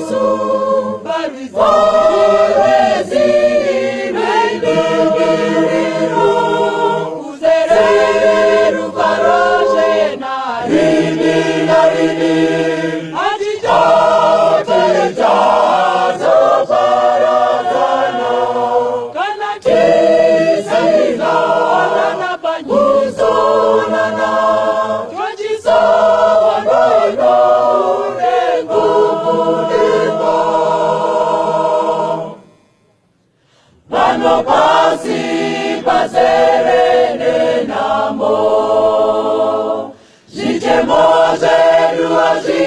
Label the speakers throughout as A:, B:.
A: Yesu barezi meibiriro uzere faroje na rini ajijote jazo paradano kana chisina na banyizo nana twajizo wanono Mano pasi pasere namo Jite moze duazi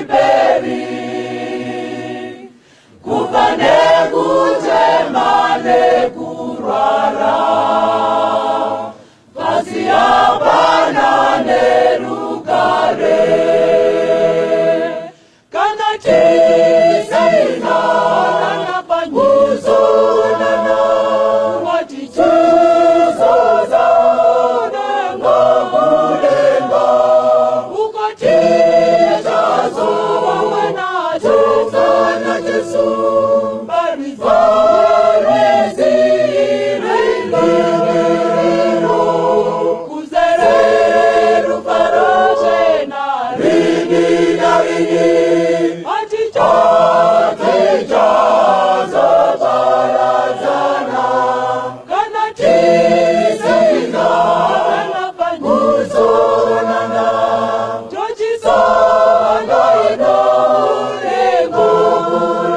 A: peri Kupane kute mane kurara Pasi apana nerukare Kanati saina nana panyizo nana Wati chizo zaone ngobulenga Ukati jazo wawena chizo na Jesu Barezi reingiriro Kuzere rufaroje na rini Jaza barazana kana tisina na panyizo nana jojizo ndoino lego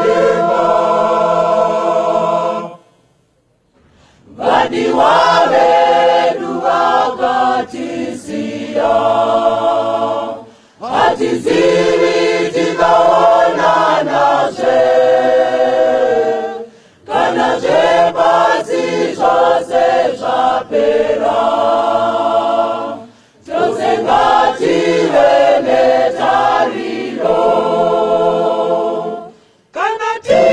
A: lema badi wale duakatisia atiziri tikaona naje kanaje basi jose japera jose ngati venetarilo kanati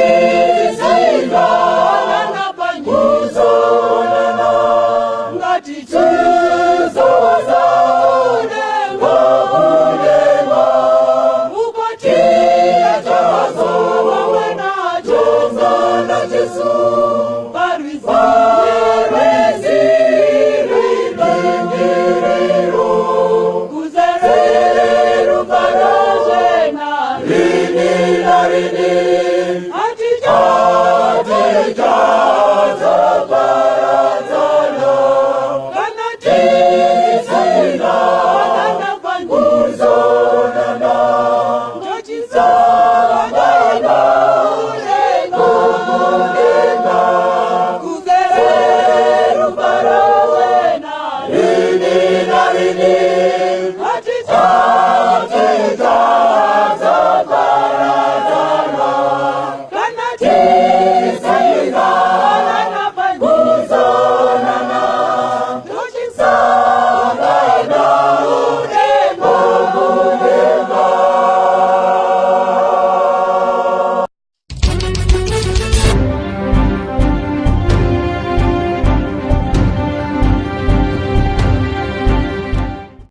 A: saina na panyizo nana ngati chizo zaone ngobulenga Jesu barezi reingiriro kuzere rufaroje na rini atijate jaza barazana kanati saina na panyizo nana jojizo ndoino Rini